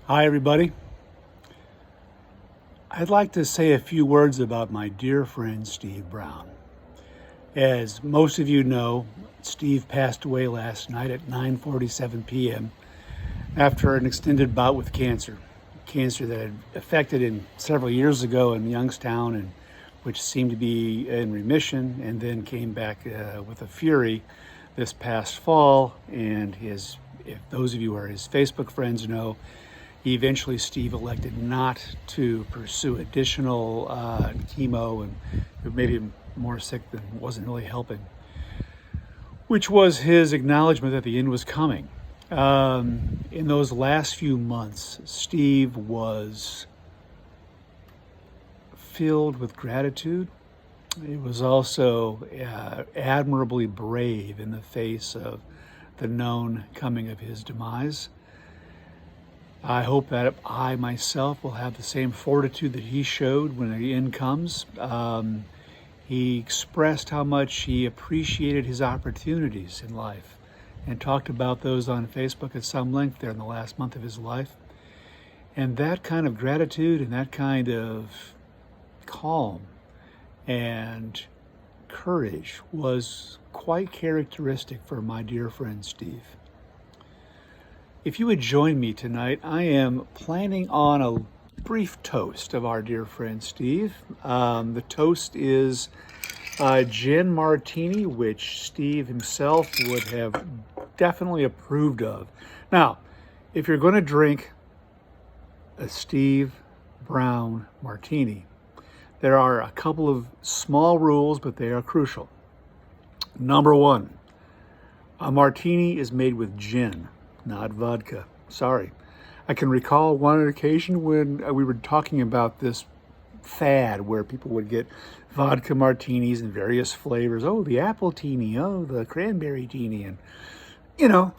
Hi, everybody. I'd like to say a few words about my dear friend Steve Brown. As most of you know, Steve passed away last night at 9:47 p.m. after an extended bout with cancer. Cancer that had affected him several years ago in Youngstown, and which seemed to be in remission, and then came back with a fury this past fall. And if those of you who are his Facebook friends know, eventually Steve elected not to pursue additional chemo, and it made him more sick than wasn't really helping, which was his acknowledgement that the end was coming. In those last few months, Steve was filled with gratitude. He was also admirably brave in the face of the known coming of his demise. I hope that I myself will have the same fortitude that he showed when the end comes. He expressed how much he appreciated his opportunities in life and talked about those on Facebook at some length there in the last month of his life. And that kind of gratitude and that kind of calm and courage was quite characteristic for my dear friend Steve. If you would join me tonight, I am planning on a brief toast of our dear friend Steve. The toast is gin martini, which Steve himself would have definitely approved of. Now, if you're going to drink a Steve Brown martini, there are a couple of small rules, but they are crucial. Number one, a martini is made with gin, not vodka. Sorry. I can recall one occasion when we were talking about this fad where people would get vodka martinis in various flavors. Oh, the apple teeny. Oh, the cranberry teeny. And,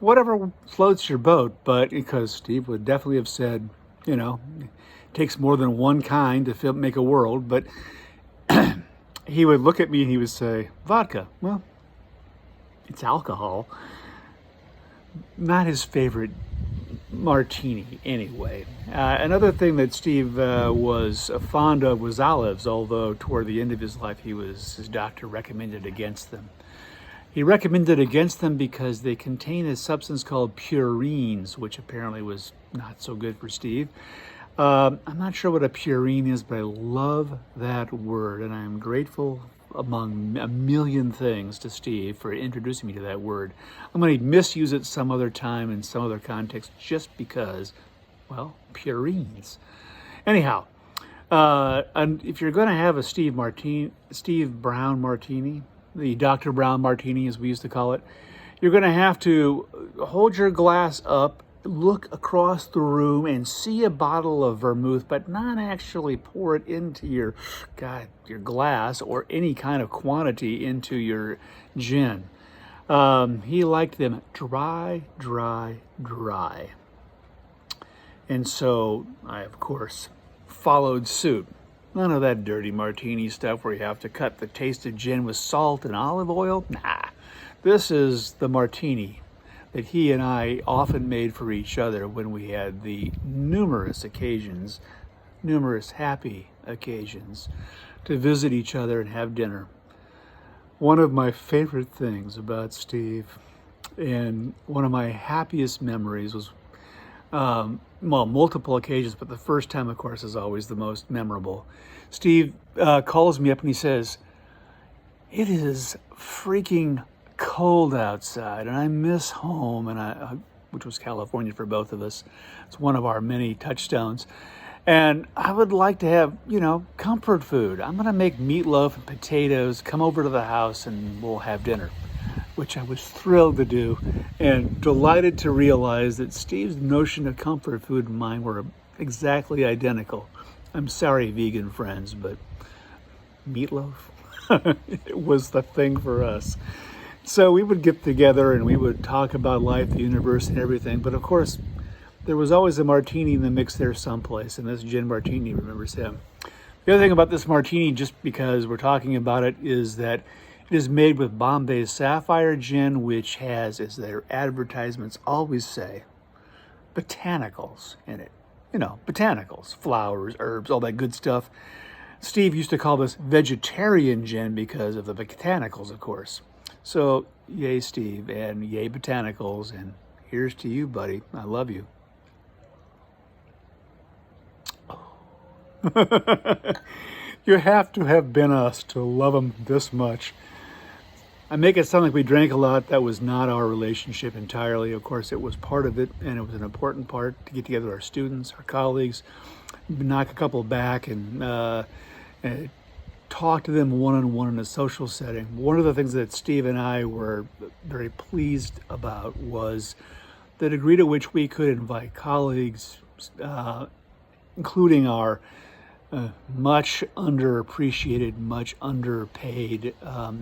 whatever floats your boat. But because Steve would definitely have said, it takes more than one kind to make a world. But he would look at me and he would say, vodka. Well, it's alcohol. Not his favorite martini anyway. Another thing that Steve was fond of was olives, although toward the end of his life his doctor recommended against them. He recommended against them because they contain a substance called purines, which apparently was not so good for Steve. I'm not sure what a purine is, but I love that word, and I'm grateful among a million things to Steve for introducing me to that word. I'm going to misuse it some other time in some other context just because, well, purines. Anyhow, and if you're going to have a Steve Brown martini, the Dr. Brown martini as we used to call it, you're going to have to hold your glass up, look across the room and see a bottle of vermouth, but not actually pour it into your glass or any kind of quantity into your gin. He liked them dry, dry, dry. And so I, of course, followed suit. None of that dirty martini stuff where you have to cut the taste of gin with salt and olive oil. Nah, this is the martini that he and I often made for each other when we had the numerous happy occasions to visit each other and have dinner. One of my favorite things about Steve and one of my happiest memories was, multiple occasions, but the first time, of course, is always the most memorable. Steve calls me up and he says, "It is freaking cold outside and I miss home," and which was California for both of us. It's one of our many touchstones. "And I would like to have, comfort food. I'm going to make meatloaf and potatoes. Come over to the house and we'll have dinner," which I was thrilled to do and delighted to realize that Steve's notion of comfort food and mine were exactly identical. I'm sorry, vegan friends, but meatloaf it was the thing for us. So we would get together and we would talk about life, the universe, and everything. But of course, there was always a martini in the mix there someplace, and this gin martini remembers him. The other thing about this martini, just because we're talking about it, is that it is made with Bombay Sapphire gin, which has, as their advertisements always say, botanicals in it. botanicals, flowers, herbs, all that good stuff. Steve used to call this vegetarian gin because of the botanicals, of course. So, yay, Steve, and yay, botanicals, and here's to you, buddy. I love you. You have to have been us to love him this much. I make it sound like we drank a lot. That was not our relationship entirely. Of course, it was part of it, and it was an important part to get together with our students, our colleagues, knock a couple back, and talk to them one-on-one in a social setting. One of the things that Steve and I were very pleased about was the degree to which we could invite colleagues, including our much underappreciated, much underpaid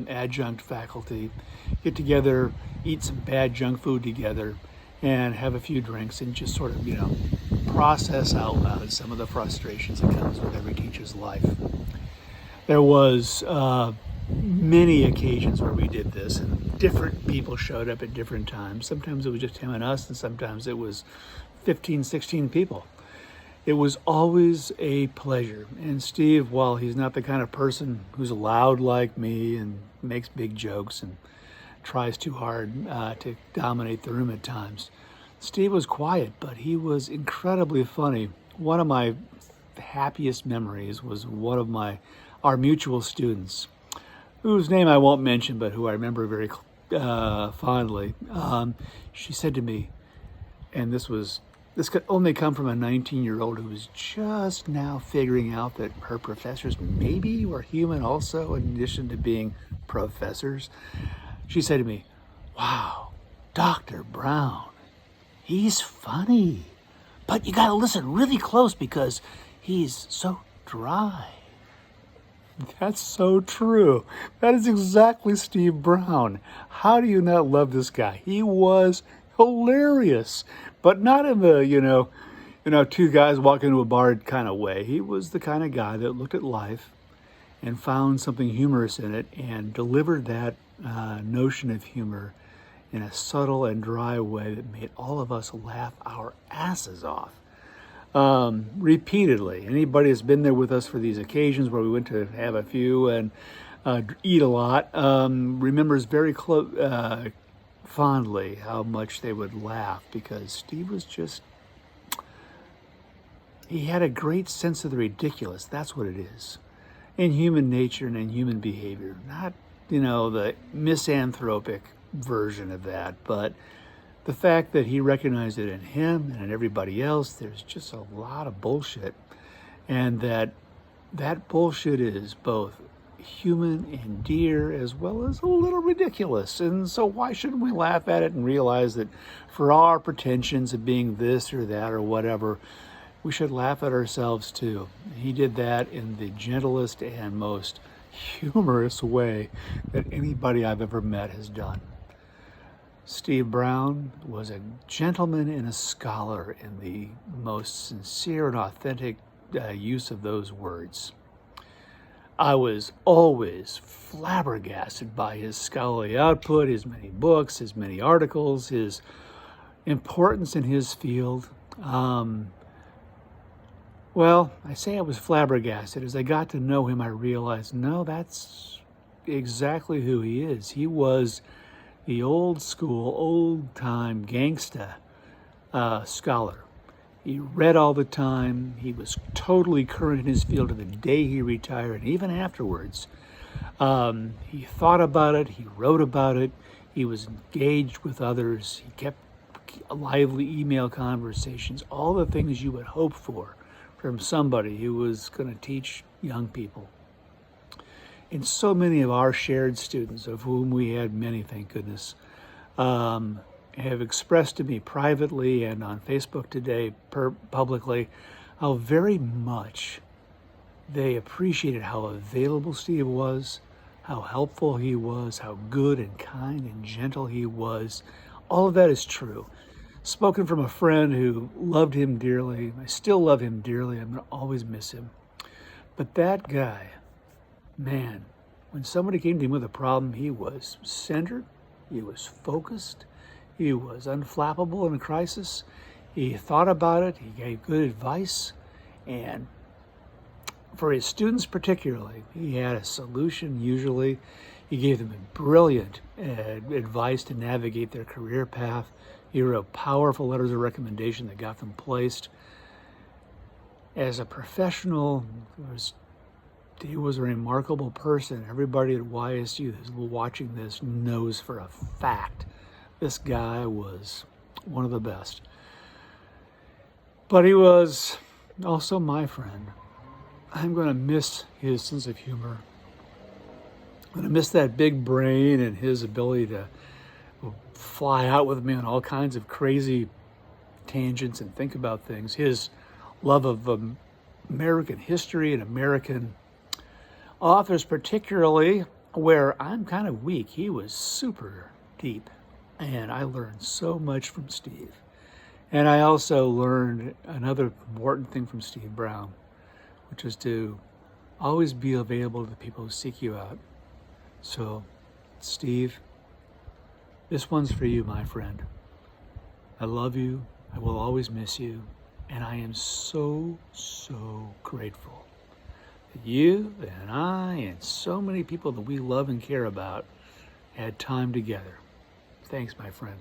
adjunct faculty, get together, eat some bad junk food together, and have a few drinks and just sort of, process out loud some of the frustrations that comes with every teacher's life. There was many occasions where we did this, and different people showed up at different times. Sometimes it was just him and us, and sometimes it was 15, 16 people. It was always a pleasure. And Steve, while he's not the kind of person who's loud like me and makes big jokes and tries too hard to dominate the room at times, Steve was quiet, but he was incredibly funny. One of my happiest memories was one of our mutual students, whose name I won't mention, but who I remember very fondly. She said to me, and this could only come from a 19-year-old who was just now figuring out that her professors maybe were human also, in addition to being professors. She said to me, "Wow, Dr. Brown, he's funny, but you gotta listen really close because he's so dry." That's so true. That is exactly Steve Brown. How do you not love this guy? He was hilarious, but not in the, two guys walking into a bar kind of way. He was the kind of guy that looked at life and found something humorous in it and delivered that notion of humor in a subtle and dry way that made all of us laugh our asses off. Repeatedly. Anybody that's been there with us for these occasions where we went to have a few and eat a lot remembers very fondly how much they would laugh, because Steve was he had a great sense of the ridiculous. That's what it is. In human nature and in human behavior. Not, the misanthropic version of that, but the fact that he recognized it in him and in everybody else. There's just a lot of bullshit, and that bullshit is both human and dear as well as a little ridiculous. And so why shouldn't we laugh at it and realize that for our pretensions of being this or that or whatever, we should laugh at ourselves too. He did that in the gentlest and most humorous way that anybody I've ever met has done. Steve Brown was a gentleman and a scholar in the most sincere and authentic use of those words. I was always flabbergasted by his scholarly output, his many books, his many articles, his importance in his field. Well, I say I was flabbergasted. As I got to know him, I realized, no, that's exactly who he is. He was the old school, old time gangsta scholar. He read all the time. He was totally current in his field to the day he retired, and even afterwards. He thought about it. He wrote about it. He was engaged with others. He kept lively email conversations, all the things you would hope for from somebody who was going to teach young people. And so many of our shared students, of whom we had many, thank goodness, have expressed to me privately and on Facebook today, publicly, how very much they appreciated how available Steve was, how helpful he was, how good and kind and gentle he was. All of that is true. Spoken from a friend who loved him dearly. I still love him dearly. I'm going to always miss him. But that guy, man, when somebody came to him with a problem, he was centered, he was focused, he was unflappable in a crisis, He thought about it, he gave good advice, and for his students particularly, he had a solution usually. He gave them brilliant advice to navigate their career path. He wrote powerful letters of recommendation that got them placed. As a professional, he was a remarkable person. Everybody at YSU that's watching this knows for a fact this guy was one of the best. But he was also my friend. I'm going to miss his sense of humor. I'm going to miss that big brain and his ability to fly out with me on all kinds of crazy tangents and think about things. His love of American history and American authors particularly, where I'm kind of weak. He was super deep, and I learned so much from Steve. And I also learned another important thing from Steve Brown, which is to always be available to the people who seek you out. So, Steve, this one's for you, my friend. I love you. I will always miss you. And I am so, so grateful that you and I and so many people that we love and care about had time together. Thanks, my friend.